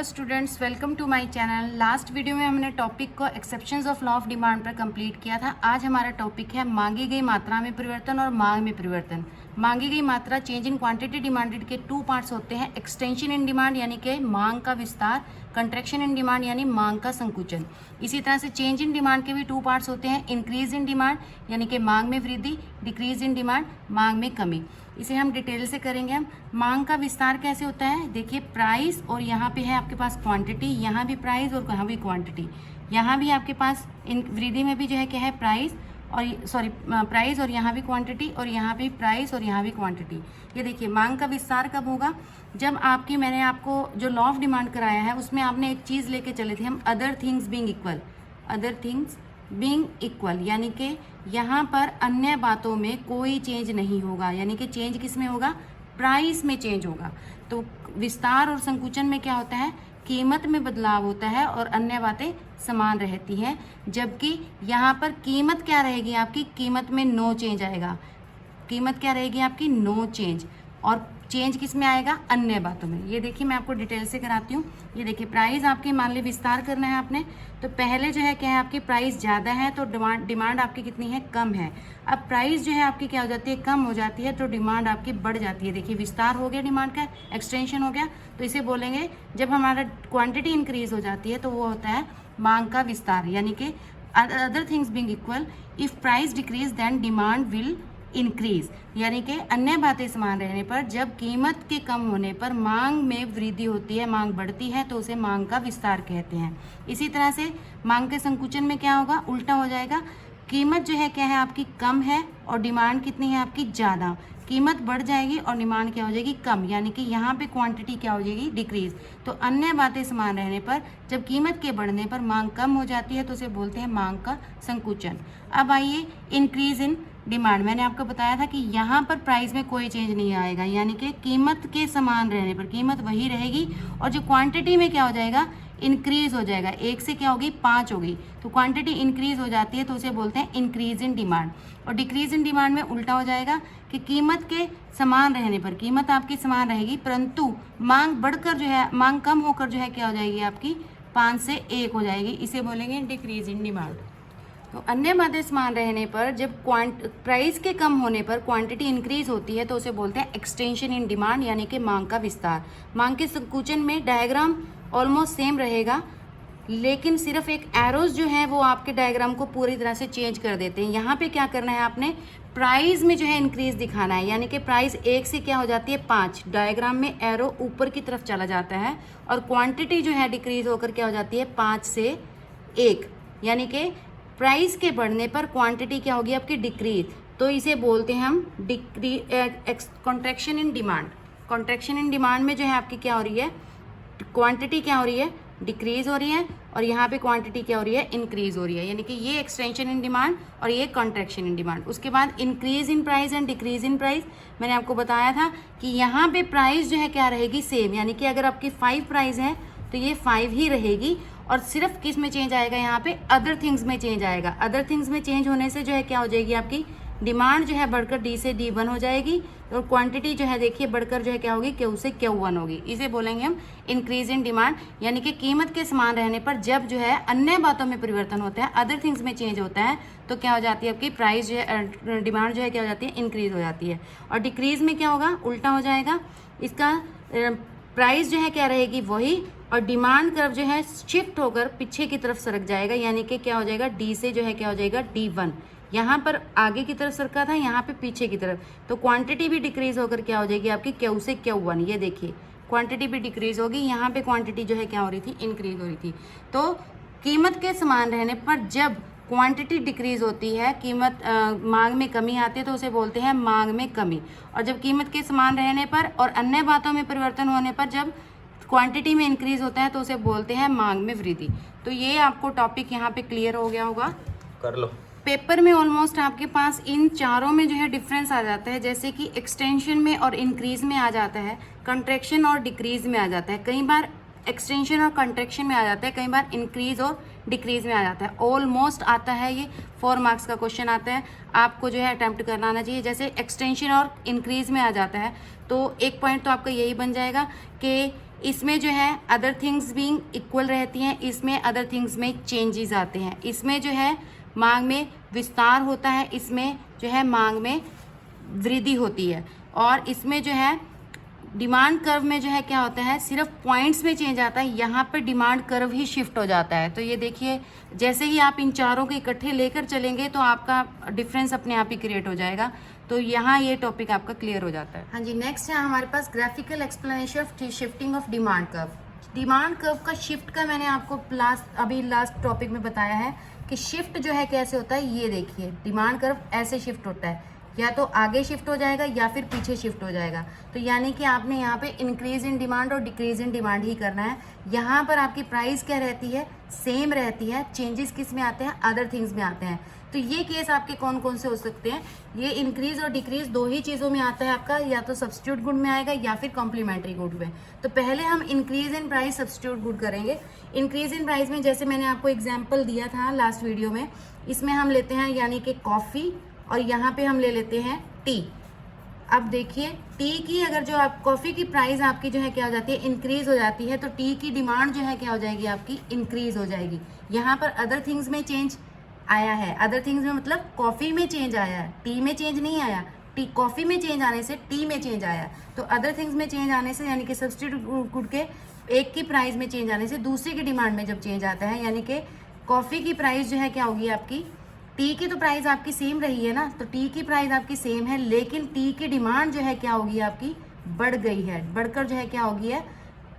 Students, welcome to my channel. Last video में हमने topic को exceptions of law of demand पर complete किया था। आज हमारा टॉपिक है मांगी गई मात्रा में परिवर्तन और मांग में परिवर्तन। मांगी गई मात्रा चेंज इन क्वांटिटी डिमांडेड के टू पार्ट्स होते हैं, एक्सटेंशन इन डिमांड यानी कि मांग का विस्तार, कंट्रैक्शन इन डिमांड यानी मांग का संकुचन। इसी तरह से चेंज इन डिमांड के भी टू पार्ट्स होते हैं, इंक्रीज इन डिमांड यानी कि मांग में वृद्धि, डिक्रीज इन डिमांड मांग में कमी। इसे हम डिटेल से करेंगे। हम मांग का विस्तार कैसे होता है, देखिए प्राइस और यहाँ पे है आपके पास क्वांटिटी, यहाँ भी प्राइस और यहाँ भी क्वांटिटी, यहाँ भी आपके पास इन वृद्धि में भी जो है क्या है प्राइस और प्राइस और यहाँ भी क्वांटिटी और यहाँ भी प्राइस और यहाँ भी क्वांटिटी। ये देखिए मांग का विस्तार कब होगा, जब मैंने आपको जो लॉ ऑफ डिमांड कराया है उसमें आपने एक चीज़ लेके चले थे हम, other things being equal, other things being equal यानी कि यहाँ पर अन्य बातों में कोई चेंज नहीं होगा, यानी कि चेंज किस में होगा, प्राइस में चेंज होगा। तो विस्तार और संकुचन में क्या होता है, कीमत में बदलाव होता है और अन्य बातें समान रहती हैं, जबकि यहाँ पर कीमत क्या रहेगी आपकी, कीमत में नो चेंज आएगा। कीमत क्या रहेगी आपकी, नो चेंज, और चेंज किस में आएगा, अन्य बातों में। ये देखिए मैं आपको डिटेल से कराती हूँ। ये देखिए प्राइस आपकी, मान ली विस्तार करना है आपने, तो पहले जो है क्या है आपकी प्राइस ज़्यादा है तो डिमांड आपकी कितनी है, कम है। अब प्राइस जो है आपकी क्या हो जाती है, कम हो जाती है तो डिमांड आपकी बढ़ जाती है। देखिए विस्तार हो गया डिमांड का, एक्सटेंशन हो गया, तो इसे बोलेंगे जब हमारा क्वांटिटी इंक्रीज हो जाती है तो वो होता है मांग का विस्तार। यानी कि other things being equal, if price decrease then demand will increase, यानी कि अन्य बातें समान रहने पर जब कीमत के कम होने पर मांग में वृद्धि होती है, मांग बढ़ती है तो उसे मांग का विस्तार कहते हैं। इसी तरह से मांग के संकुचन में क्या होगा, उल्टा हो जाएगा। कीमत जो है क्या है आपकी कम है और डिमांड कितनी है आपकी ज़्यादा, कीमत बढ़ जाएगी और डिमांड क्या हो जाएगी, कम, यानी कि यहाँ पे क्वांटिटी क्या हो जाएगी, डिक्रीज। तो अन्य बातें समान रहने पर जब कीमत के बढ़ने पर मांग कम हो जाती है तो उसे बोलते हैं मांग का संकुचन। अब आइए इंक्रीज इन डिमांड, मैंने आपको बताया था कि यहाँ पर प्राइस में कोई चेंज नहीं आएगा, यानी कि कीमत के समान रहने पर कीमत वही रहेगी और जो क्वांटिटी में क्या हो जाएगा, इंक्रीज हो जाएगा। एक से क्या होगी, 5 होगी, तो क्वांटिटी इंक्रीज हो जाती है तो उसे बोलते हैं इंक्रीज इन डिमांड। और डिक्रीज इन डिमांड में उल्टा हो जाएगा कि कीमत के समान रहने पर, कीमत आपकी समान रहेगी परंतु मांग बढ़कर जो है, मांग कम होकर जो है क्या हो जाएगी आपकी 5 से 1 हो जाएगी, इसे बोलेंगे डिक्रीज इन डिमांड। तो अन्य बातें समान रहने पर जब प्राइस के कम होने पर क्वांटिटी इंक्रीज होती है तो उसे बोलते हैं एक्सटेंशन इन डिमांड, यानी कि मांग का विस्तार। मांग के संकुचन में डायग्राम ऑलमोस्ट सेम रहेगा, लेकिन सिर्फ एक एरोज जो है वो आपके डायग्राम को पूरी तरह से चेंज कर देते हैं। यहाँ पे क्या करना है आपने, प्राइस में जो है इंक्रीज दिखाना है, यानी कि प्राइस 1 से क्या हो जाती है 5, डायग्राम में एरो ऊपर की तरफ चला जाता है, और क्वांटिटी जो है डिक्रीज होकर क्या हो जाती है 5 से 1, यानी कि प्राइस के बढ़ने पर क्वांटिटी क्या होगी आपकी डिक्रीज, तो इसे बोलते हैं हम contraction in demand. Contraction in demand में जो है आपकी क्या हो रही है, क्वांटिटी क्या हो रही है, डिक्रीज हो रही है, और यहाँ पे क्वांटिटी क्या हो रही है, इंक्रीज हो रही है, यानी कि ये एक्सटेंशन इन डिमांड और ये कॉन्ट्रैक्शन इन डिमांड। उसके बाद increase in price and decrease in price, मैंने आपको बताया था कि यहाँ पे प्राइस जो है क्या रहेगी, सेम, यानी कि अगर आपकी 5 प्राइस है तो ये 5 ही रहेगी, और सिर्फ किस में चेंज आएगा, यहाँ पे अदर थिंग्स में चेंज आएगा। अदर थिंग्स में चेंज होने से जो है क्या हो जाएगी आपकी डिमांड जो है बढ़कर डी से D1 हो जाएगी, और क्वांटिटी जो है देखिए बढ़कर जो है क्या होगी, Q से Q1 होगी। इसे बोलेंगे हम इंक्रीज इन डिमांड, यानी कि कीमत के समान रहने पर जब जो है अन्य बातों में परिवर्तन होता है, अदर थिंग्स में चेंज होता है, तो क्या हो जाती है आपकी प्राइस जो है, डिमांड जो है क्या हो जाती है, इंक्रीज हो जाती है। और डिक्रीज में क्या होगा, उल्टा हो जाएगा, इसका प्राइस जो है क्या रहेगी वही, और डिमांड कर्व जो है शिफ्ट होकर पीछे की तरफ सरक जाएगा, यानी कि क्या हो जाएगा, डी से जो है क्या हो जाएगा D1, यहाँ पर आगे की तरफ सरका था, यहाँ पे पीछे की तरफ, तो क्वांटिटी भी डिक्रीज होकर क्या हो जाएगी आपकी Q से Q1। ये देखिए क्वांटिटी भी डिक्रीज होगी, यहाँ पे क्वांटिटी जो है क्या हो रही थी, इंक्रीज हो रही थी। तो कीमत के समान रहने पर जब क्वांटिटी डिक्रीज होती है, कीमत मांग में कमी आती है तो उसे बोलते हैं मांग में कमी, और जब कीमत के समान रहने पर और अन्य बातों में परिवर्तन होने पर जब क्वांटिटी में इंक्रीज होता है तो उसे बोलते हैं मांग में वृद्धि। तो ये आपको टॉपिक यहाँ पे क्लियर हो गया होगा, कर लो। पेपर में ऑलमोस्ट आपके पास इन चारों में जो है डिफरेंस आ जाता है, जैसे कि एक्सटेंशन में और इंक्रीज में आ जाता है, कंट्रैक्शन और डिक्रीज में आ जाता है, कई बार एक्सटेंशन और कंट्रैक्शन में आ जाता है, कई बार इंक्रीज और डिक्रीज में आ जाता है। ऑलमोस्ट आता है, ये 4 मार्क्स का क्वेश्चन आता है, आपको जो है अटेम्प्ट करना आना चाहिए। जैसे एक्सटेंशन और इंक्रीज में आ जाता है तो एक पॉइंट तो आपका यही बन जाएगा कि इसमें जो है अदर थिंग्स बीइंग इक्वल रहती हैं, इसमें अदर थिंग्स में चेंजेस आते हैं, इसमें जो है मांग में विस्तार होता है, इसमें जो है मांग में वृद्धि होती है, और इसमें जो है डिमांड कर्व में जो है क्या होता है, सिर्फ पॉइंट्स में चेंज आता है, यहाँ पर डिमांड कर्व ही शिफ्ट हो जाता है। तो ये देखिए जैसे ही आप इन चारों को इकट्ठे लेकर चलेंगे तो आपका डिफरेंस अपने आप ही क्रिएट हो जाएगा। तो यहाँ ये टॉपिक आपका क्लियर हो जाता है। हाँ जी, नेक्स्ट है हमारे पास graphical explanation of shifting of demand curve. Demand curve का शिफ्ट का मैंने आपको लास्ट टॉपिक में बताया है कि शिफ्ट जो है कैसे होता है। ये देखिए डिमांड कर्व ऐसे शिफ्ट होता है, या तो आगे शिफ्ट हो जाएगा या फिर पीछे शिफ्ट हो जाएगा। तो यानी कि आपने यहाँ पे इंक्रीज इन डिमांड और डिक्रीज इन डिमांड ही करना है। यहाँ पर आपकी प्राइस क्या रहती है, सेम रहती है, चेंजेस किस में आते हैं, अदर थिंग्स में आते हैं। तो ये केस आपके कौन कौन से हो सकते हैं, ये इंक्रीज और डिक्रीज दो ही चीज़ों में आता है आपका, या तो सब्स्टिट्यूट गुड में आएगा या फिर कॉम्प्लीमेंट्री गुड में। तो पहले हम increase in price substitute good करेंगे। इंक्रीज इन प्राइस में जैसे मैंने आपको एग्जाम्पल दिया था लास्ट वीडियो में, इसमें हम लेते हैं यानी कि कॉफ़ी, और यहाँ पे हम ले लेते हैं टी। अब देखिए टी की अगर जो आप कॉफ़ी की प्राइस आपकी जो है क्या हो जाती है, इंक्रीज हो जाती है, तो टी की डिमांड जो है क्या हो जाएगी आपकी, इंक्रीज हो जाएगी। यहाँ पर अदर थिंग्स में चेंज आया है, अदर थिंग्स में मतलब कॉफ़ी में चेंज आया है, टी में चेंज नहीं आया। टी कॉफ़ी में चेंज आने से टी में चेंज आया, तो अदर थिंग्स में चेंज आने से यानी कि सब्स्टिट्यूट गुड के एक की प्राइस में चेंज आने से दूसरे की डिमांड में जब चेंज आता है, यानी कि कॉफ़ी की प्राइस जो है क्या होगी आपकी, टी की तो प्राइस आपकी सेम रही है ना, तो टी की प्राइस आपकी सेम है, लेकिन टी की डिमांड जो है क्या होगी आपकी, बढ़ गई है, बढ़कर जो है क्या होगी है,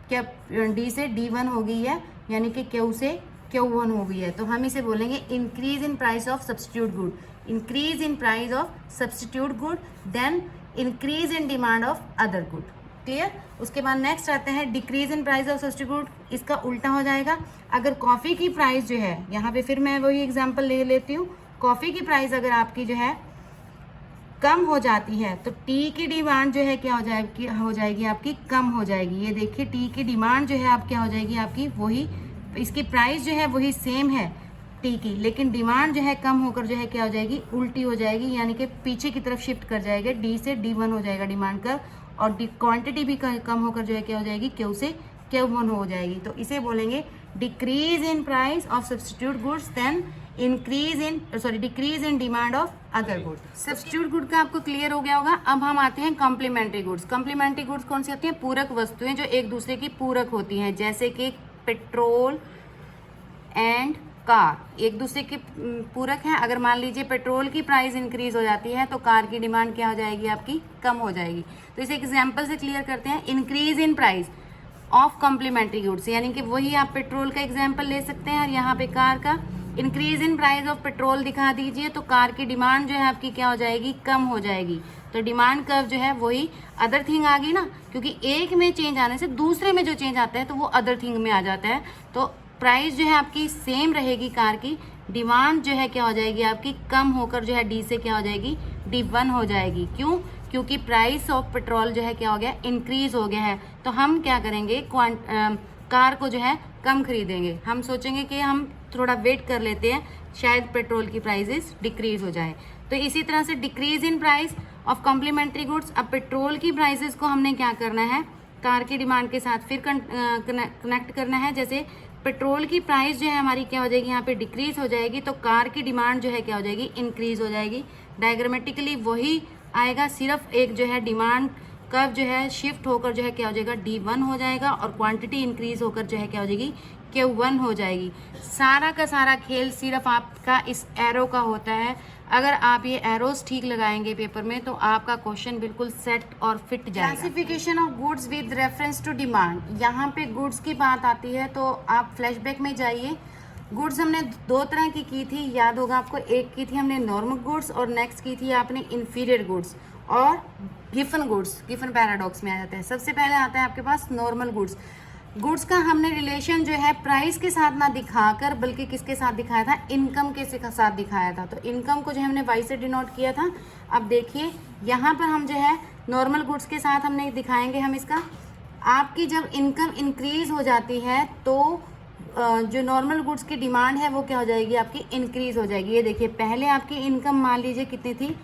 क्या डी से D1 हो गई है, यानी कि क्यू से Q1 हो गई है। तो हम इसे बोलेंगे increase in price of substitute good, increase in price of substitute good, then increase in demand of other good. Clear. उसके बाद नेक्स्ट आते हैं decrease in price of substitute, इसका उल्टा हो जाएगा। अगर कॉफ़ी की प्राइस जो है, यहाँ पे फिर मैं वही एग्जांपल ले लेती हूँ, कॉफ़ी की प्राइस अगर आपकी जो है कम हो जाती है तो टी की डिमांड जो है क्या हो जाएगी आपकी, कम हो जाएगी। ये देखिए टी की डिमांड जो है आप क्या हो जाएगी आपकी, वही इसकी प्राइस जो है वही सेम है टी की, लेकिन डिमांड जो है कम होकर जो है क्या हो जाएगी, उल्टी हो जाएगी, यानी कि पीछे की तरफ शिफ्ट कर जाएगा, डी से D1 हो जाएगा डिमांड का, और क्वांटिटी भी कम होकर जो है क्या हो जाएगी, क्यू से Q1 हो जाएगी। तो इसे बोलेंगे decrease in price of substitute goods, then decrease in demand of other goods. Substitute good का आपको क्लियर हो गया होगा। अब हम आते हैं कॉम्प्लीमेंट्री गुड्स। कॉम्प्लीमेंट्री गुड्स कौन सी होती हैं, पूरक वस्तुएं जो एक दूसरे की पूरक होती हैं, जैसे कि पेट्रोल एंड कार एक दूसरे के पूरक हैं। अगर मान लीजिए पेट्रोल की प्राइस इंक्रीज हो जाती है तो कार की डिमांड क्या हो जाएगी आपकी, कम हो जाएगी। तो इसे एग्जांपल से क्लियर करते हैं। Increase in price of complementary goods, यानी कि वही आप पेट्रोल का एग्जांपल ले सकते हैं और यहाँ पे कार का। Increase in price of petrol दिखा दीजिए तो कार की डिमांड जो है आपकी क्या हो जाएगी, कम हो जाएगी। तो डिमांड कर्व जो है वही अदर थिंग आ गई ना, क्योंकि एक में चेंज आने से दूसरे में जो चेंज आता है तो वो अदर थिंग में आ जाता है। तो प्राइस जो है आपकी सेम रहेगी कार की, डिमांड जो है क्या हो जाएगी आपकी, कम होकर जो है डी से क्या हो जाएगी, D1 हो जाएगी। क्यों, क्योंकि प्राइस ऑफ पेट्रोल जो है क्या हो गया, इंक्रीज हो गया है। तो हम क्या करेंगे, कार को जो है कम खरीदेंगे। हम सोचेंगे कि हम थोड़ा वेट कर लेते हैं, शायद पेट्रोल की प्राइसेस डिक्रीज हो जाए। तो इसी तरह से decrease in price of complementary goods. अब पेट्रोल की प्राइसेस को हमने क्या करना है, कार की डिमांड के साथ फिर कनेक्ट करना है। जैसे पेट्रोल की प्राइस जो है हमारी क्या हो जाएगी, यहाँ पे डिक्रीज हो जाएगी, तो कार की डिमांड जो है क्या हो जाएगी, इंक्रीज हो जाएगी। डायग्रामेटिकली वही आएगा, सिर्फ एक जो है डिमांड कर्व जो है शिफ्ट होकर जो है क्या हो जाएगा, D1 हो जाएगा, और क्वांटिटी इंक्रीज होकर जो है क्या हो जाएगी, Q1 हो जाएगी। सारा का सारा खेल सिर्फ आपका इस एरो का होता है। अगर आप ये एरोज ठीक लगाएंगे पेपर में तो आपका क्वेश्चन बिल्कुल सेट और फिट जाएगा। Classification of goods with reference to demand. यहाँ पे गुड्स की बात आती है तो आप फ्लैशबैक में जाइए। गुड्स हमने दो तरह की थी, याद होगा आपको। एक की थी हमने नॉर्मल गुड्स और नेक्स्ट की थी आपने इंफीरियर गुड्स और गिफन गुड्स। गिफन पैराडॉक्स में आ जाते हैं। सबसे पहले आता है आपके पास नॉर्मल गुड्स। गुड्स का हमने रिलेशन जो है प्राइस के साथ ना दिखाकर बल्कि किसके साथ दिखाया था, इनकम के साथ दिखाया था। तो इनकम को जो हमने वाई से डिनोट किया था। अब देखिए यहाँ पर हम जो है नॉर्मल गुड्स के साथ हमने दिखाएंगे हम इसका। आपकी जब इनकम इंक्रीज हो जाती है तो जो नॉर्मल गुड्स की डिमांड है वो क्या हो जाएगी, आपकी इंक्रीज हो जाएगी। ये देखिए पहले आपकी इनकम मान लीजिए कितनी थी,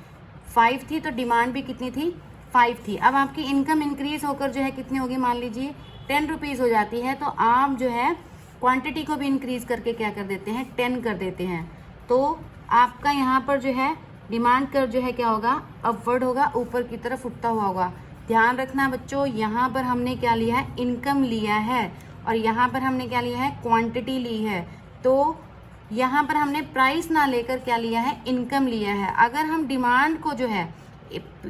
5 थी, तो डिमांड भी कितनी थी, 5 थी। अब आपकी इनकम इंक्रीज होकर जो है कितनी होगी, मान लीजिए 10 रुपीज़ हो जाती है, तो आप जो है क्वांटिटी को भी इंक्रीज़ करके क्या कर देते हैं, 10 कर देते हैं। तो आपका यहाँ पर जो है डिमांड कर्व जो है क्या होगा, अपवर्ड होगा, ऊपर की तरफ उठता हुआ होगा। ध्यान रखना बच्चों, यहाँ पर हमने क्या लिया है, इनकम लिया है, और यहाँ पर हमने क्या लिया है, क्वांटिटी ली है। तो यहाँ पर हमने प्राइस ना लेकर क्या लिया है, इनकम लिया है। अगर हम डिमांड को जो है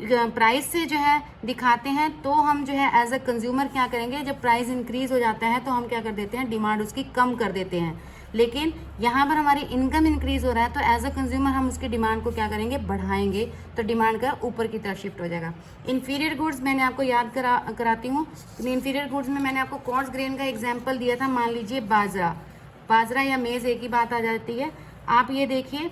प्राइस से जो है दिखाते हैं, तो हम जो है एज अ कंज्यूमर क्या करेंगे, जब प्राइस इंक्रीज हो जाता है तो हम क्या कर देते हैं, डिमांड उसकी कम कर देते हैं। लेकिन यहाँ पर हमारी इनकम इंक्रीज हो रहा है, तो एज अ कंज्यूमर हम उसकी डिमांड को क्या करेंगे, बढ़ाएंगे, तो डिमांड का ऊपर की तरफ शिफ्ट हो जाएगा। इन्फीरियर गुड्स मैंने आपको याद कराती हूँ। इन्फीरियर गुड्स में मैंने आपको कोर्स ग्रेन का एग्जाम्पल दिया था। मान लीजिए बाजरा या मेज़, एक ही बात आ जाती है। आप ये देखिए,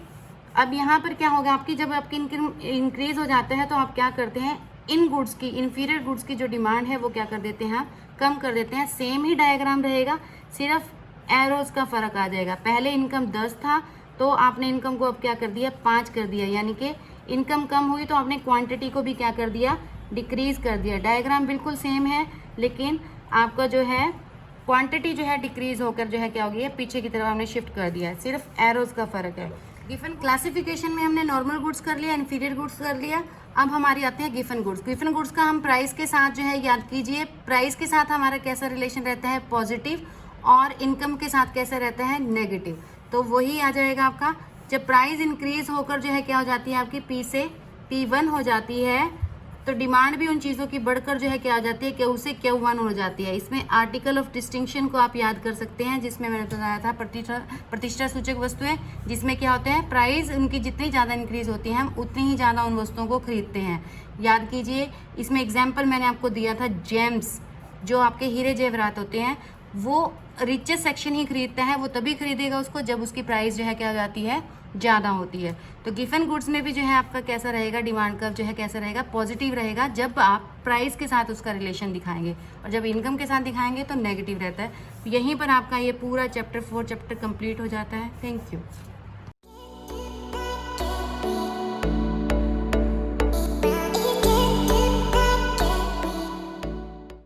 अब यहाँ पर क्या होगा, आपकी जब आपकी इनकम इंक्रीज हो जाता है तो आप क्या करते हैं, इन गुड्स की, इन्फीरियर गुड्स की जो डिमांड है वो क्या कर देते हैं, कम कर देते हैं। सेम ही डायग्राम रहेगा, सिर्फ एरोज का फर्क आ जाएगा। पहले इनकम 10 था, तो आपने इनकम को अब क्या कर दिया, 5 कर दिया, यानी कि इनकम कम हुई तो आपने क्वांटिटी को भी क्या कर दिया, डिक्रीज कर दिया। डायग्राम बिल्कुल सेम है, लेकिन आपका जो है क्वांटिटी जो है डिक्रीज होकर जो है क्या हो गई है, पीछे की तरफ हमने शिफ्ट कर दिया है, सिर्फ एरोज का फर्क है। गिफन क्लासिफिकेशन में हमने नॉर्मल गुड्स कर लिया, इन्फीरियर गुड्स कर लिया। अब हमारी आते हैं गिफन गुड्स। गिफन गुड्स का हम प्राइस के साथ जो है, याद कीजिए, प्राइस के साथ हमारा कैसा रिलेशन रहता है, पॉजिटिव, और इनकम के साथ कैसा रहता है, नेगेटिव। तो वही आ जाएगा आपका, जब प्राइस इंक्रीज होकर जो है क्या हो जाती है, आपकी P से P1 हो जाती है, तो डिमांड भी उन चीज़ों की बढ़कर जो है क्या हो जाती है, Q से Q1 हो जाती है। इसमें आर्टिकल ऑफ डिस्टिंक्शन को आप याद कर सकते हैं, जिसमें मैंने बताया था प्रतिष्ठा सूचक वस्तुएं, जिसमें क्या होते हैं, प्राइस उनकी जितनी ज़्यादा इंक्रीज होती है, हम उतनी ही ज़्यादा उन वस्तुओं को खरीदते हैं। याद कीजिए, इसमें एग्जाम्पल मैंने आपको दिया था, जेम्स, जो आपके हीरे जेवरात होते हैं, वो रिचेस्ट सेक्शन ही खरीदता है, वो तभी खरीदेगा उसको जब उसकी प्राइस जो है क्या हो जाती है, ज़्यादा होती है। तो गिफन गुड्स में भी जो है आपका कैसा रहेगा, डिमांड कर्व जो है कैसा रहेगा, पॉजिटिव रहेगा, जब आप प्राइस के साथ उसका रिलेशन दिखाएंगे, और जब इनकम के साथ दिखाएंगे तो नेगेटिव रहता है। यहीं पर आपका ये पूरा चैप्टर 4 चैप्टर कंप्लीट हो जाता है। Thank you.